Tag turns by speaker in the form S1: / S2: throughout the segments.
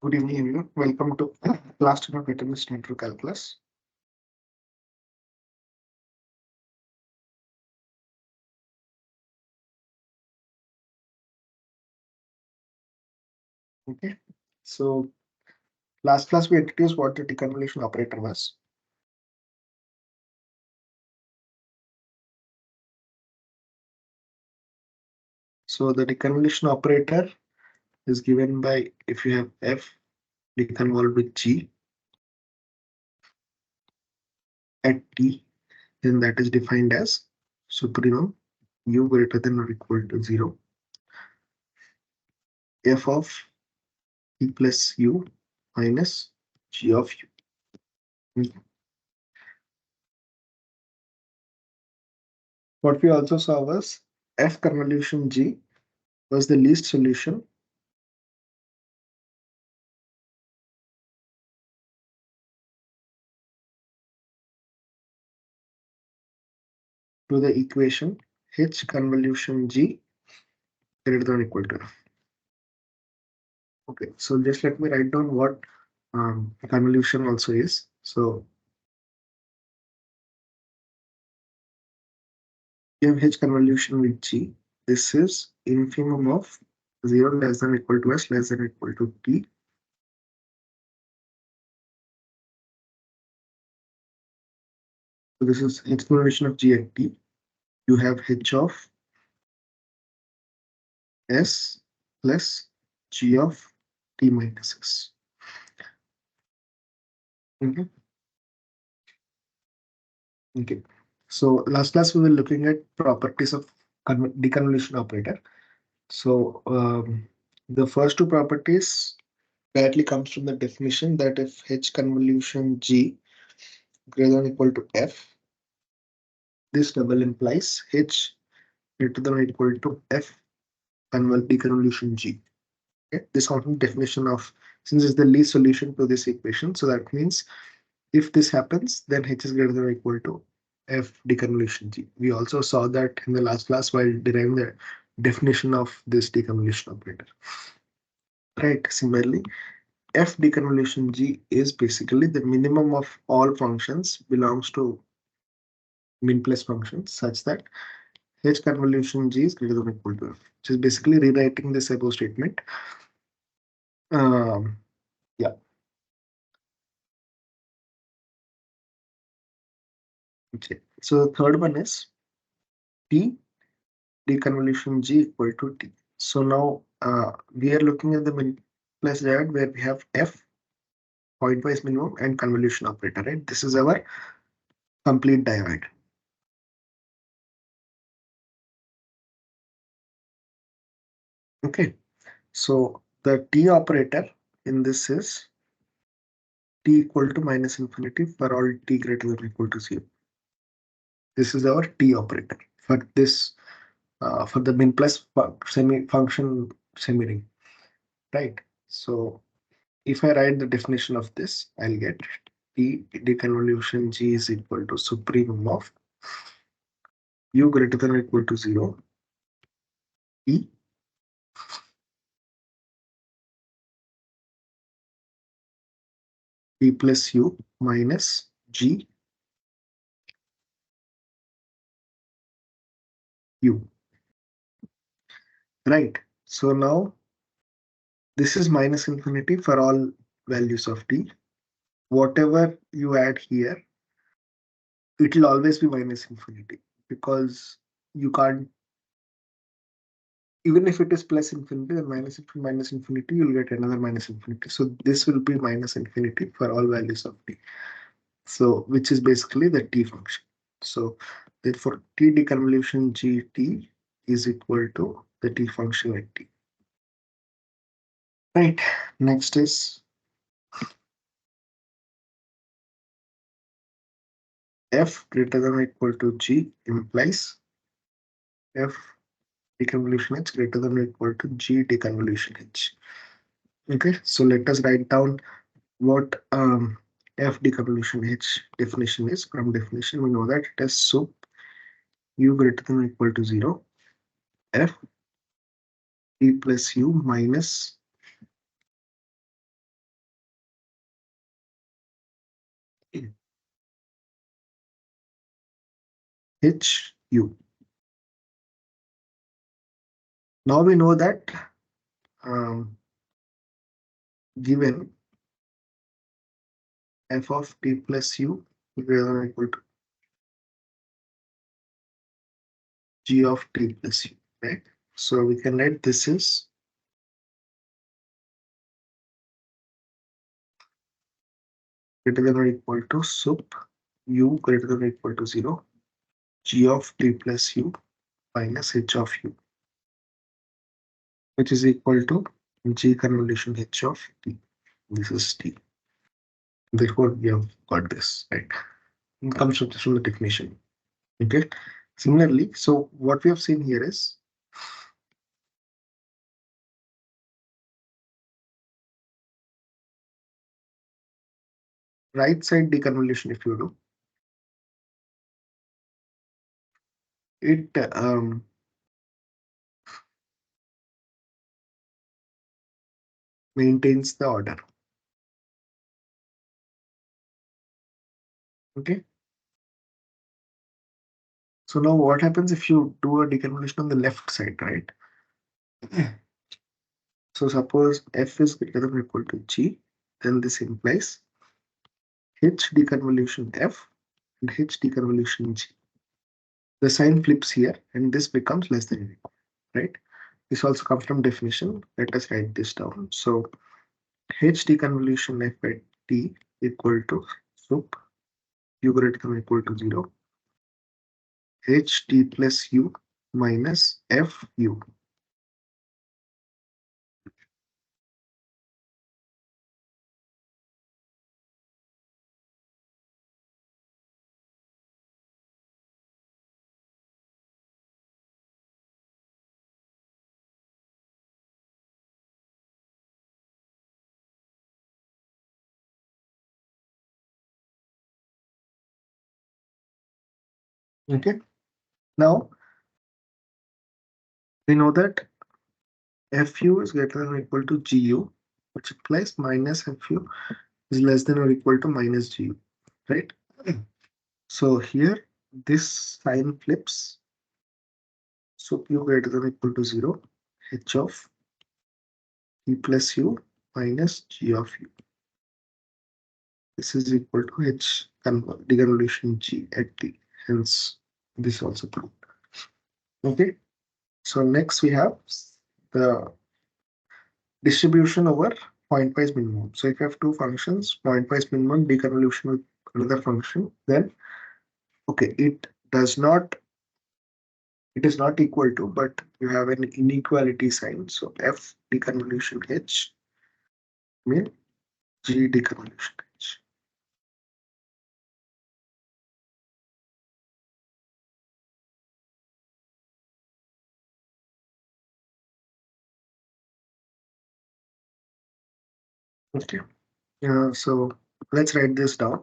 S1: Good evening, everyone. Welcome to Class-10 of Deterministic Network Calculus. Okay, so last class we introduced what the deconvolution operator was. So the deconvolution operator is given by if you have f deconvolved with g at t, then that is defined as supremum u greater than or equal to 0, f of t plus u minus g of u. Okay. What we also saw was f convolution g was the least solution to the equation h convolution g greater than or equal to f. Okay, so just let me write down what convolution also is. So you have h convolution with g. This is infimum of 0 less than or equal to s less than or equal to t. So this is h convolution of g at t. You have h of s plus g of t minus s. Okay. Okay. So last class we were looking at properties of deconvolution operator. So the first two properties directly comes from the definition that if h convolution g greater than or equal to f, this double implies h greater than or equal to f deconvolution g. Okay? This comes from definition of, since it's the least solution to this equation, so that means if this happens, then h is greater than or equal to f deconvolution g. We also saw that in the last class while deriving the definition of this deconvolution operator. Right. Similarly, f deconvolution g is basically the minimum of all functions belongs to min plus functions such that h convolution g is greater than or equal to f, which is basically rewriting this above statement. Yeah. Okay. So the third one is t deconvolution g equal to t. So now we are looking at the min plus diagram where we have f pointwise minimum and convolution operator, right? This is our complete diagram. Okay. So the t operator in this is t equal to minus infinity for all t greater than or equal to 0. This is our t operator for this for the min plus function semi-ring, right? So if I write the definition of this, I'll get t deconvolution g is equal to supremum of u greater than or equal to 0 t t plus u minus g u, right? So now this is minus infinity for all values of t. Whatever you add here, it will always be minus infinity because you can't, even if it is plus infinity, then minus infinity, you'll get another minus infinity. So this will be minus infinity for all values of t. So which is basically the t function. So therefore t deconvolution gt is equal to the t function at t. Right. Next is f greater than or equal to g implies f deconvolution h greater than or equal to g deconvolution h. Okay, so let us write down what f deconvolution h definition is. From definition, we know that it is sup u greater than or equal to 0 f t plus u minus HU. Now we know that um, given f of t plus u greater than or equal to g of t plus u, right? So we can write this is greater than or equal to sup u greater than or equal to 0, g of t plus u minus h of u, which is equal to g convolution h of t. This is t. Therefore, we have got this, right? It comes from the definition. Okay. Similarly, so what we have seen here is right side deconvolution. If you do it, maintains the order. Okay. So now what happens if you do a deconvolution on the left side, right? So suppose f is greater than or equal to g, then this implies h deconvolution f and h deconvolution g. The sign flips here and this becomes less than or equal, right? This also comes from definition. Let us write this down. So h deconvolution f at t equal to sup u greater than or equal to 0 h t plus u minus f u. Okay. Now we know that fu is greater than or equal to gu, which implies minus fu is less than or equal to minus gu, right? So here this sign flips. So u greater than or equal to 0, h of t plus u minus g of u. This is equal to h deconvolution g at t. Hence, this also proved. Okay. So next we have the distribution over pointwise minimum. So if you have two functions, pointwise minimum deconvolution with another function, then okay, it is not equal to, but you have an inequality sign. So f deconvolution h mean g deconvolution h. Okay. So let's write this down.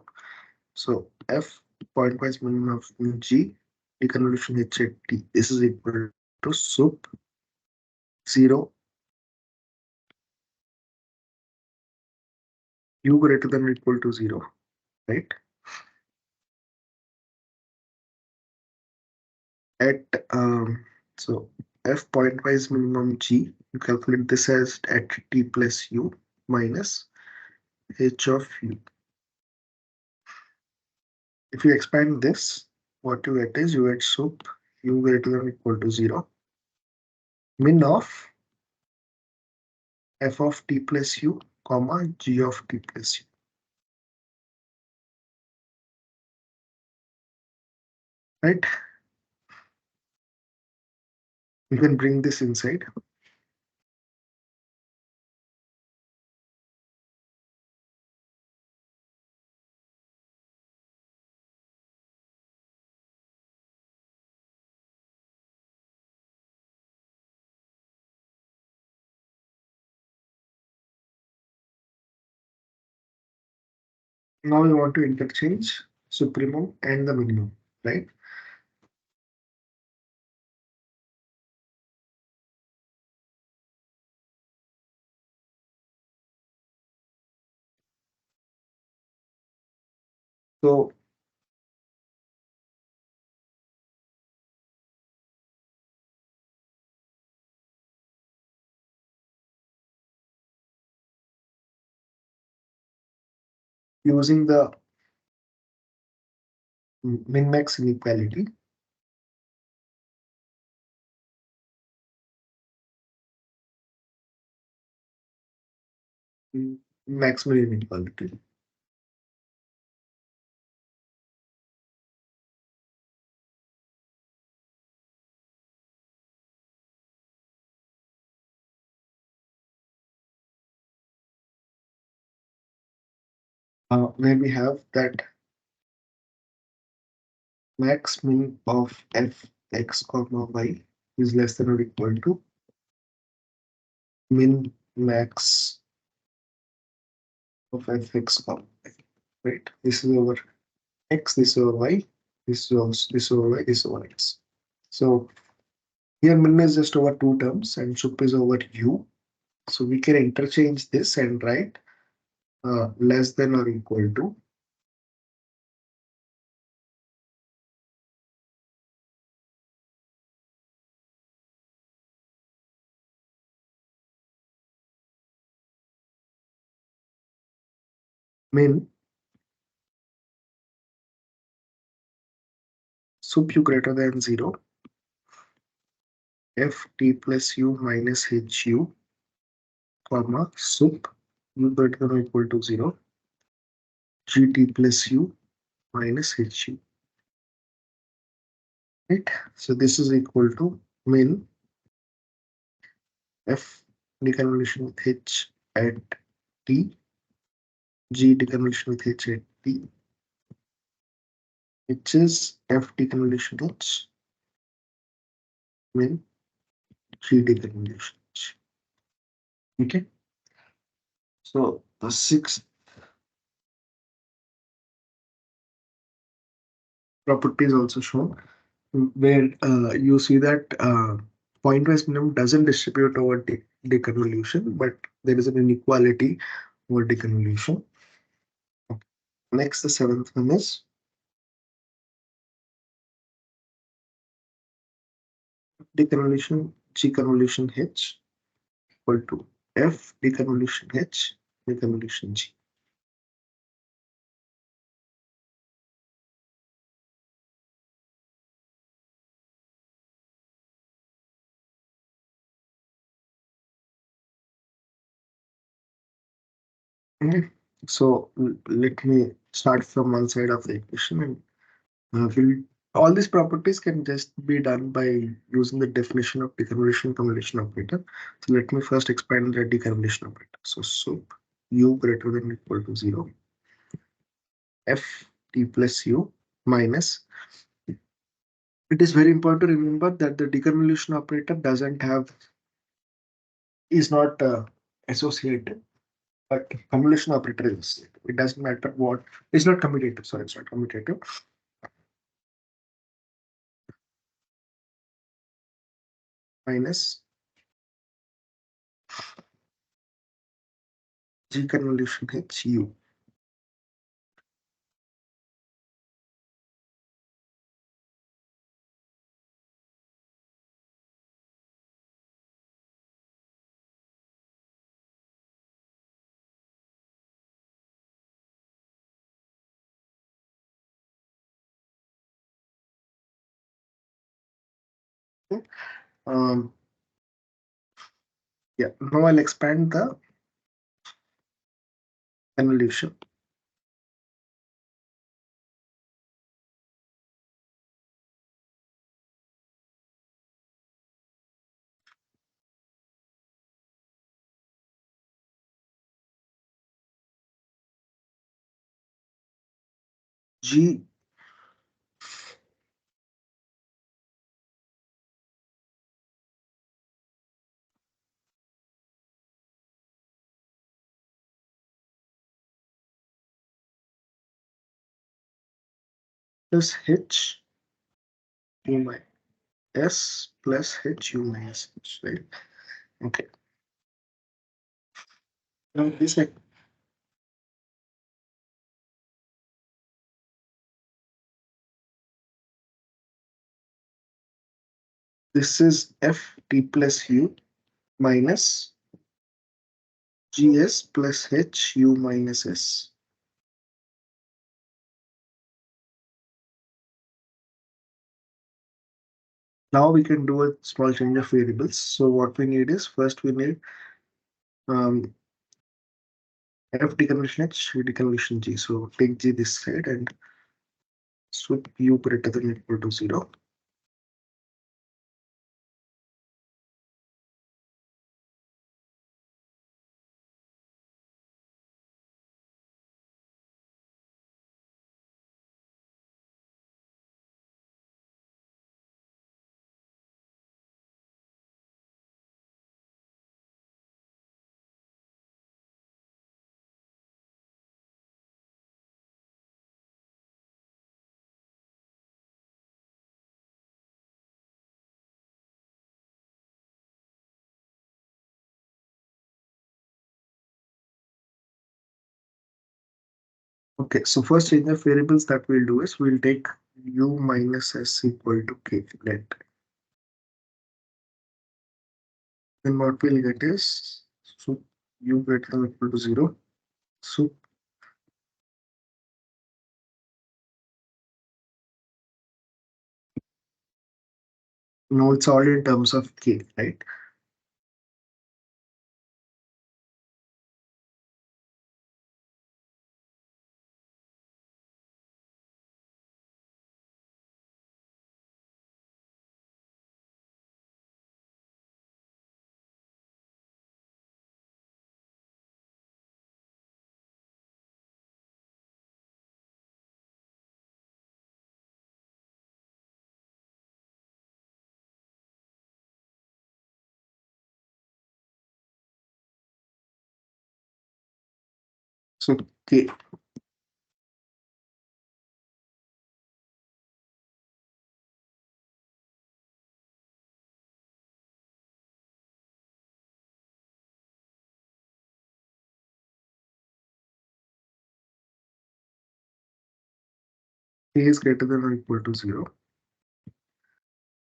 S1: So f pointwise minimum of g deconvolution h at t. This is equal to sup 0 u greater than or equal to 0, right? At so f pointwise minimum g, you calculate this as at t plus u minus h of u. If you expand this, what you get is you get sup u greater than or equal to 0 min of f of t plus u comma g of t plus u, right? You can bring this inside. Now we want to interchange supremum and the minimum, right? So using the min-max inequality. Maximal inequality. Where we have that max min of f x comma y is less than or equal to min max of f x comma y. Right? This is over x, this is over y, this over y, this over x. So here min is just over two terms and sup is over u. So we can interchange this and write less than or equal to min sup u greater than 0 f t plus u minus h u comma sup u greater than or equal to 0 gt plus u minus hu. Right? So this is equal to min f deconvolution with h at t, g deconvolution with h at t, which is f deconvolution h min g deconvolution h. Okay. So the sixth property is also shown where you see that pointwise minimum doesn't distribute over deconvolution, but there is an inequality over deconvolution. Okay. Next, the seventh one is deconvolution G convolution H equal to F deconvolution H deconvolution G. Okay. So let me start from one side of the equation and we'll all these properties can just be done by using the definition of deconvolution convolution operator. So let me first expand the deconvolution operator. So sup u greater than or equal to 0 f t plus u minus. It is very important to remember that the deconvolution operator doesn't have is not associated, but convolution operator is associated. It doesn't matter what it's not commutative. Sorry, it's not commutative. Minus G convolution H u. Okay. Um, yeah. Now I'll expand the convolution. G plus H u minus S plus H u minus H. Right. Okay. Now this is F t plus u minus GS plus H u minus S. Now we can do a small change of variables. So what we need is, first we need um, f deconvolution h, deconvolution g. So take g this side and swap u greater than or equal to 0. Okay, so first change of variables that we'll do is we'll take u minus s equal to k let. Then what we'll get is, so u greater than or equal to 0. So now it's all in terms of k, right? So k is greater than or equal to 0.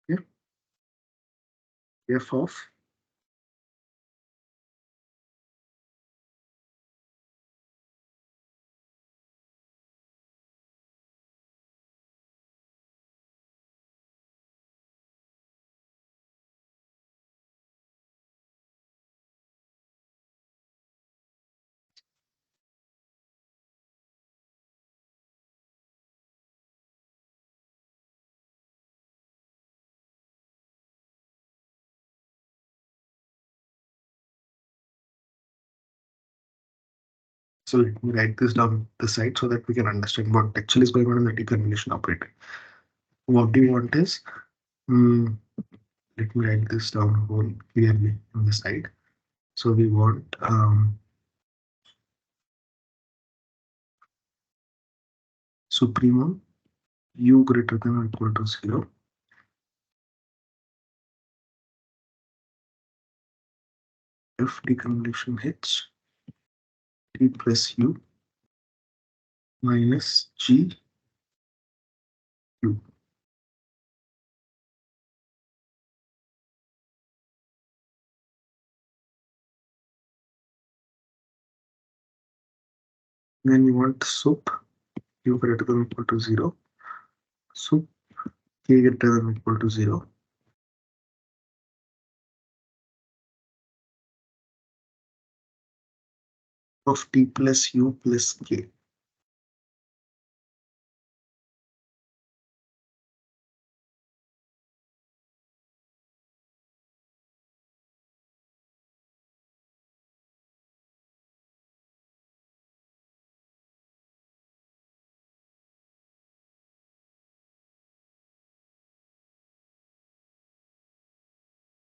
S1: Yeah, f of, so let me write this down the side so that we can understand what actually is going on in the deconvolution operator. What do you want is, mm, let me write this down whole clearly on the side. So we want supremum u greater than or equal to 0, f deconvolution h t plus u minus g u. Then you want sup u greater than or equal to 0, sup k greater than or equal to 0 of t plus u plus k.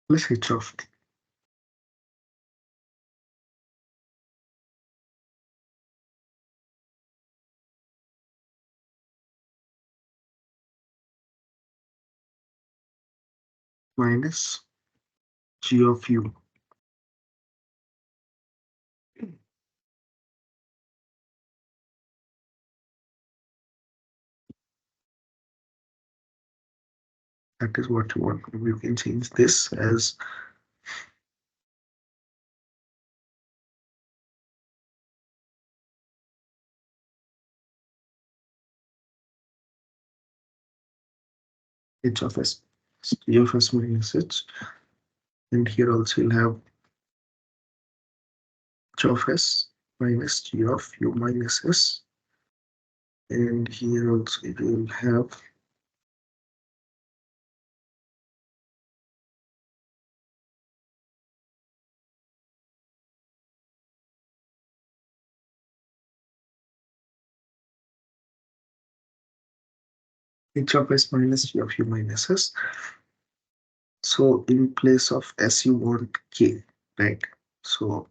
S1: Plus h of t. Minus g of u. That is what you want. You can change this as h of s. T of s minus h, and here also you'll have h of s minus g of u minus s, and here also you'll have h of s minus g of u minus s. So in place of s you want k, right? So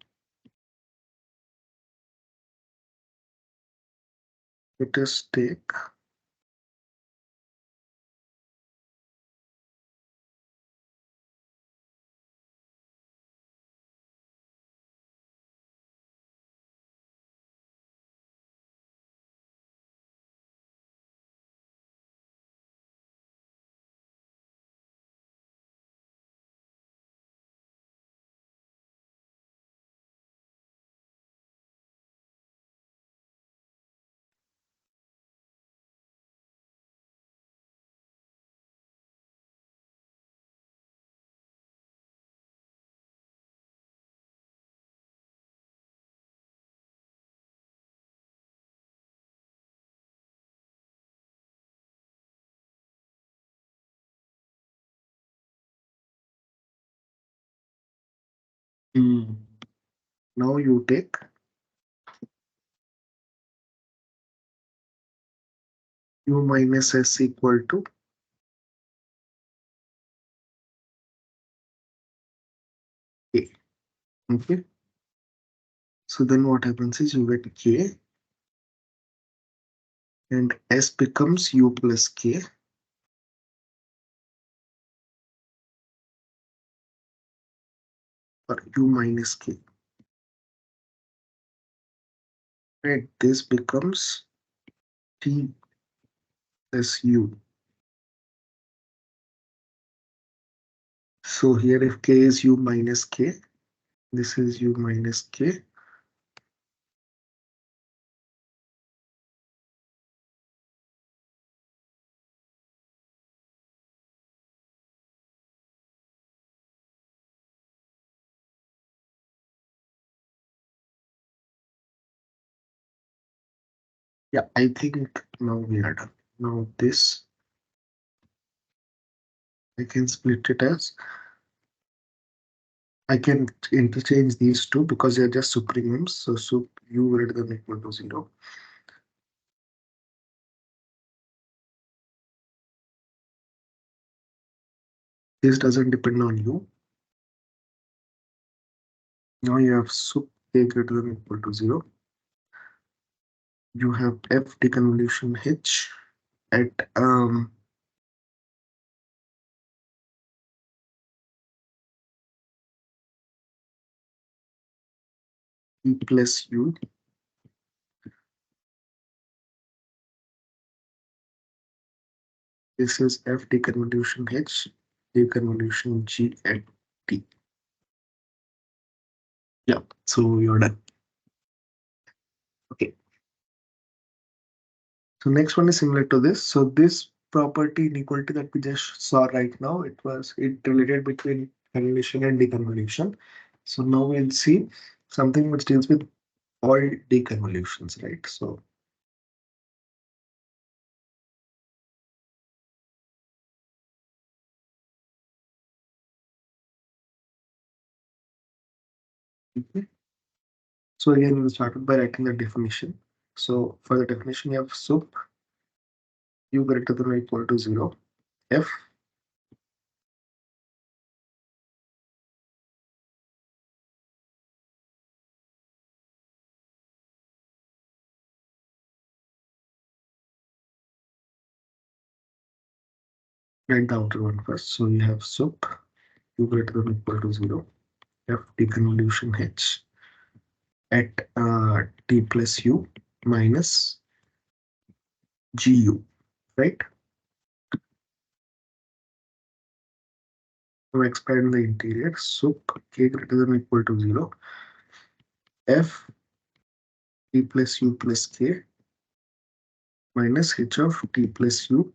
S1: let us take now you take u minus s equal to k. Okay. So then what happens is you get k and s becomes u plus k, or u minus k. Right. This becomes t plus u. So here if k is u minus k, this is u minus k. Yeah, I think now we are done. Now this I can split it as, I can interchange these two because they're just supremums. So sup u greater than or equal to 0. This doesn't depend on u. Now you have sup k greater than or equal to 0. You have f deconvolution h at e plus u. This is f deconvolution h deconvolution g at t. Yeah, so you're done. Okay. So next one is similar to this. So this property inequality that we just saw right now, it related between convolution and deconvolution. So now we'll see something which deals with all deconvolutions, right? So mhm. So again, we started by writing the definition. So for the definition, you have sup u greater than or equal to 0, f write the outer one first. So you have sup u greater than or equal to 0, f deconvolution h at t plus u minus gu, right? So expand the interior. Sup k greater than or equal to 0, f t plus u plus k minus h of t plus u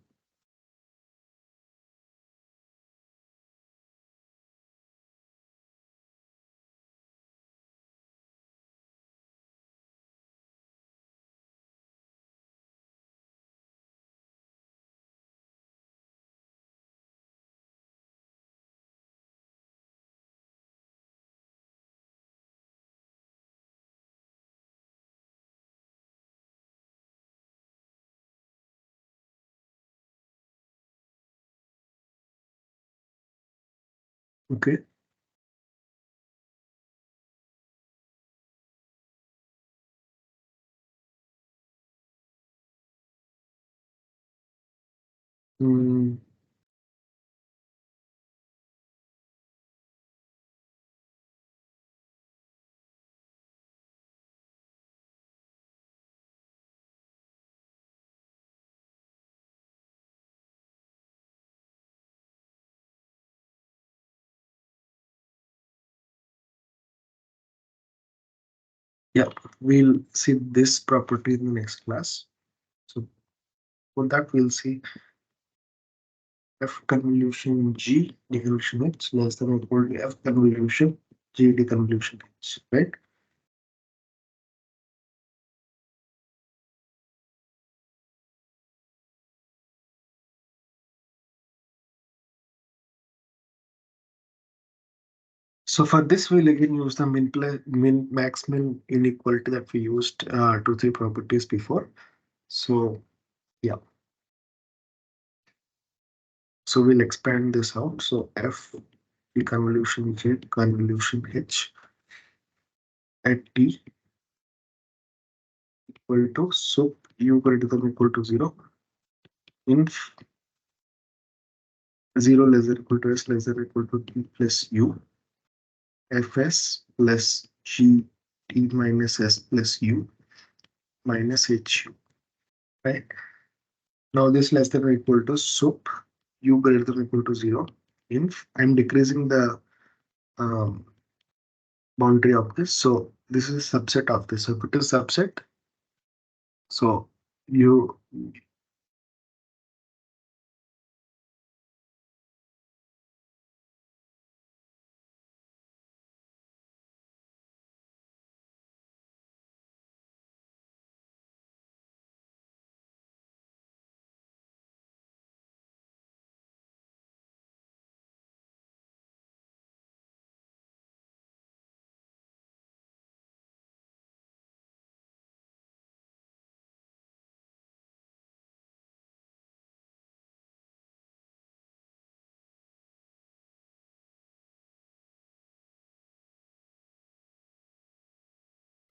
S1: Okay. Mm, yeah, we'll see this property in the next class. So for that, we'll see F convolution G deconvolution H less than or equal to F convolution G deconvolution H, right? So for this, we'll again use the min max min inequality that we used two, three properties before. So yeah, so we'll expand this out. So F deconvolution J convolution H at t equal to so u greater than equal to 0 inf 0 less than equal to s less than equal to t plus u fs plus g t minus s plus u minus hu, right? Now this less than or equal to sup u greater than equal to 0 inf I'm decreasing the um, boundary of this. So this is a subset of this. So if it is subset, so you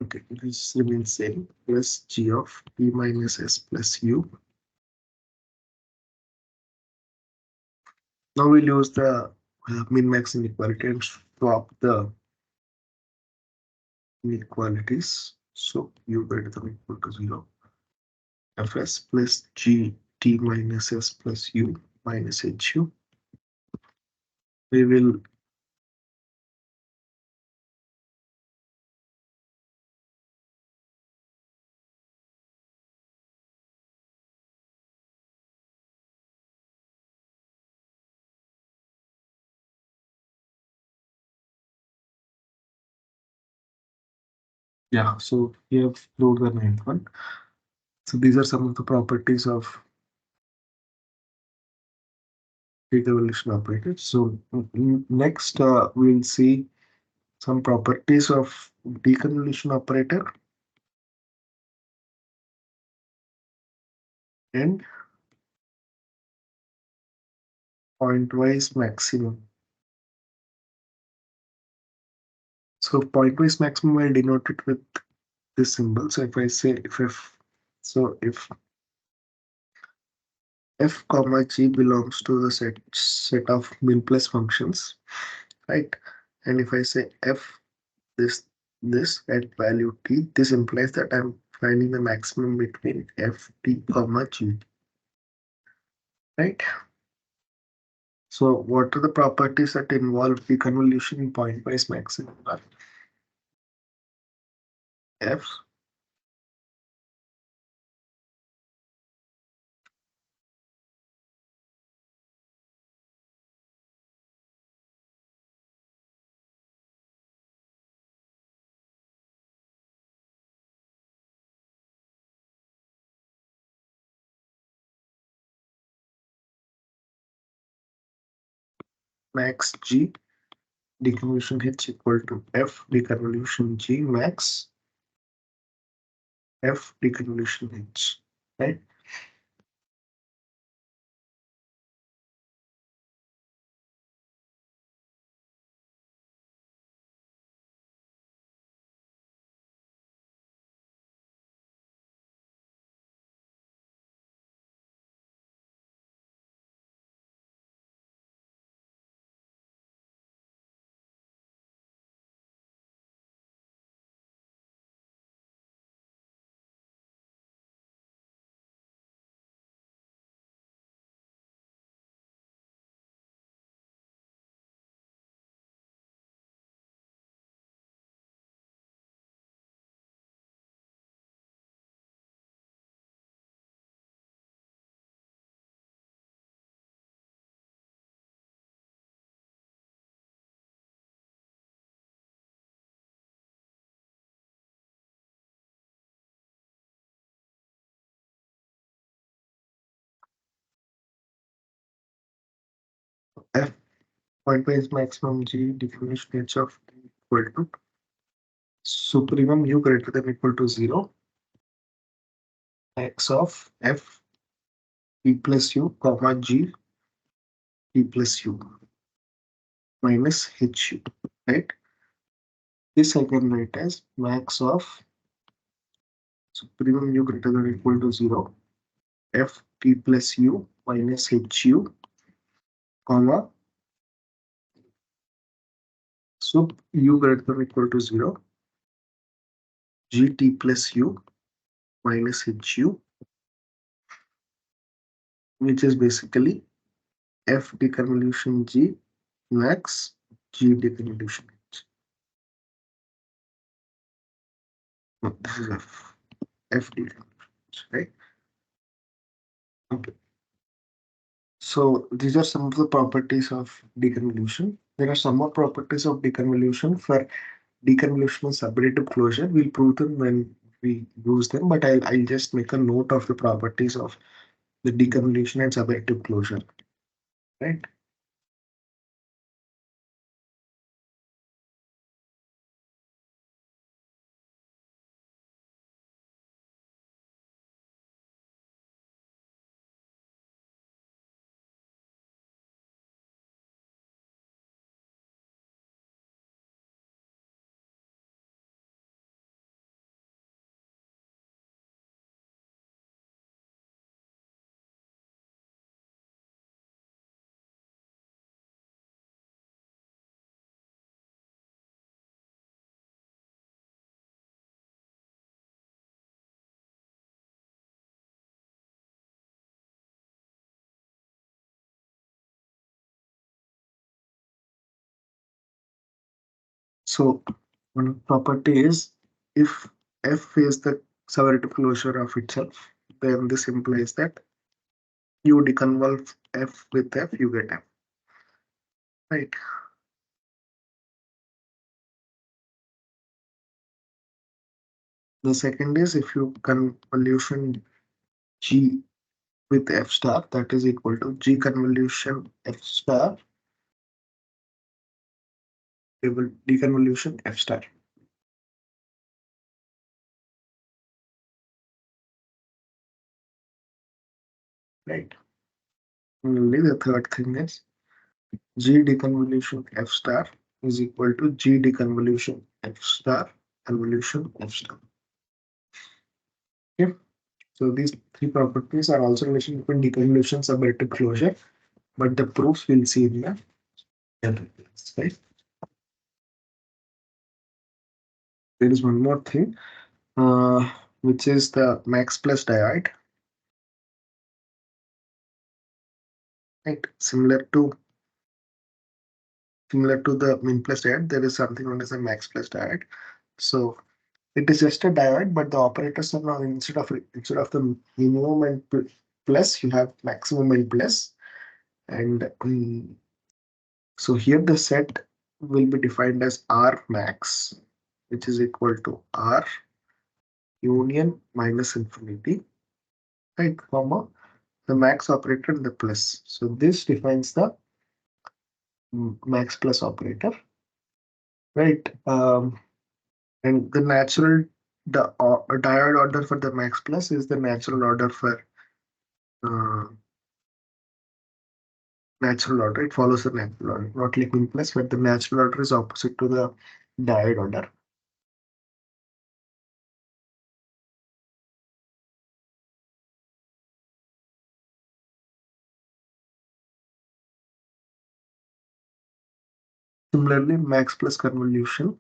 S1: okay, this remains same plus g of p minus s plus u. Now we'll use the min max inequality and swap the inequalities. So u greater than equal to 0 fs plus g t minus s plus u minus hu. We will yeah. So we have proved the ninth one. So these are some of the properties of deconvolution operators. So next we'll see some properties of deconvolution operator and pointwise maximum. So pointwise maximum I'll denote it with this symbol. So if I say if f, so if f comma g belongs to the set of min plus functions, right? And if I say f this at value t, this implies that I'm finding the maximum between f t comma g, right? So what are the properties that involve the convolution in pointwise maximum? F max g deconvolution h equal to f deconvolution g max f deconvolution h, right? F pointwise maximum G definition h of t equal to supremum u greater than equal to 0 x of f p plus u comma g p plus u minus hu, right? This I can write as max of supremum u greater than equal to 0 f p plus u minus hu comma sup u greater than equal to 0 gt plus u minus hu, which is basically f deconvolution g max g deconvolution h. No, this is f deconvolution, right? Okay. So these are some of the properties of deconvolution. There are some more properties of deconvolution. For deconvolution and subadditive closure, we'll prove them when we use them, but I'll just make a note of the properties of the deconvolution and subadditive closure, right? So one property is if f is the subadditive closure of itself, then this implies that you deconvolve f with f, you get f, right? The second is if you convolution g with f star, that is equal to g convolution f star, we will deconvolution f star, right? Only the third thing is g deconvolution f star is equal to g deconvolution f star convolution f star. Okay. So these three properties are also relation between deconvolution subadditive closure, but the proofs we'll see in the general class, right? There is one more thing, which is the max plus diode, right? Similar to the min plus diode, there is something known as a max plus diode. So it is just a diode, but the operators are now instead of the minimum and plus, you have maximum and plus, and so here the set will be defined as R max, which is equal to R union minus infinity, right, comma, the max operator and the plus. So this defines the max plus operator, right? And the diode order for the max plus is the natural order for uh, natural order. It follows the natural order, not like min plus, but the natural order is opposite to the diode order. Similarly, max plus convolution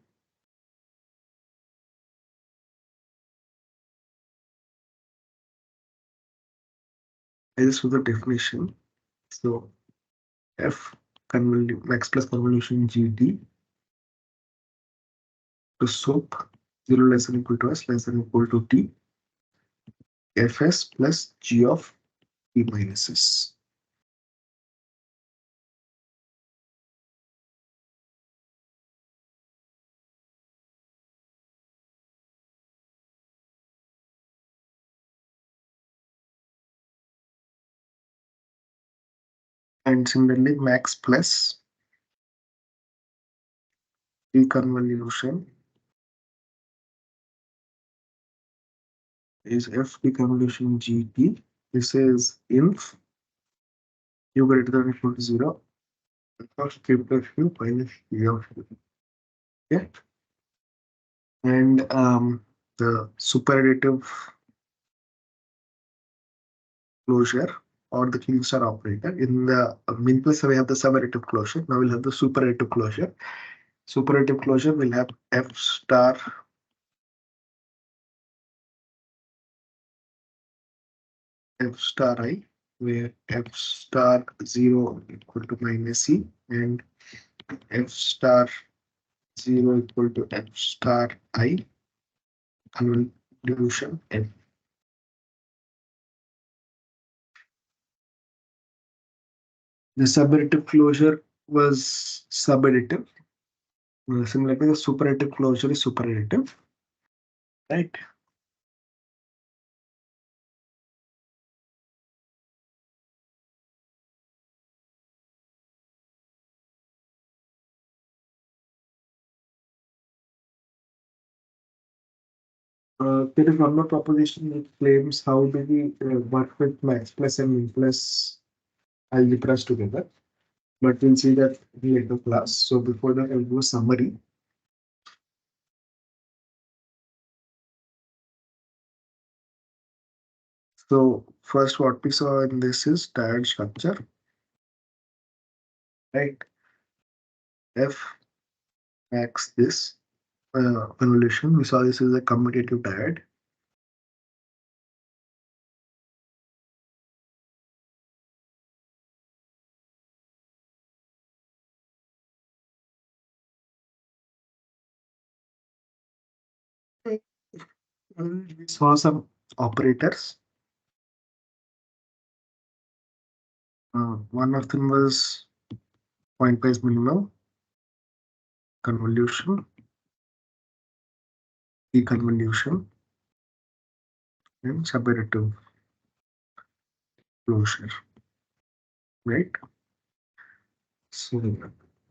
S1: is for the definition. So f max plus convolution GD to sup 0 less than equal to s less than equal to t fs plus g of t minus s. And similarly, max plus deconvolution is f deconvolution gt. This is inf u greater than or equal to 0 of k plus q minus p of q. Okay. And the superadditive closure or the clean star operator. In the min plus we have the subadditive closure. Now we'll have the superadditive closure. Superadditive closure will have f star I, where f star 0 equal to minus e and f star 0 equal to f star I convolution f. The subadditive closure was subadditive. Similarly, the superadditive closure is superadditive, right? There is one more proposition that claims how do we work with max plus and min plus algebras together. But we'll see that in later class. So before that, I'll do a summary. So first, what we saw in this is diode structure, right? F max this convolution. We saw this is a commutative diode. We saw some operators. One of them was pointwise minimum, convolution, deconvolution, and subadditive closure, right? So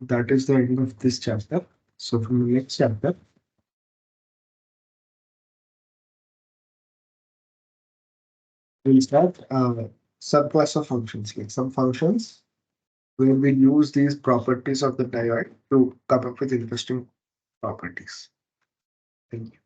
S1: that is the end of this chapter. So from the next chapter, we'll start subclass of functions, like some functions where we use these properties of the diode to come up with interesting properties. Thank you.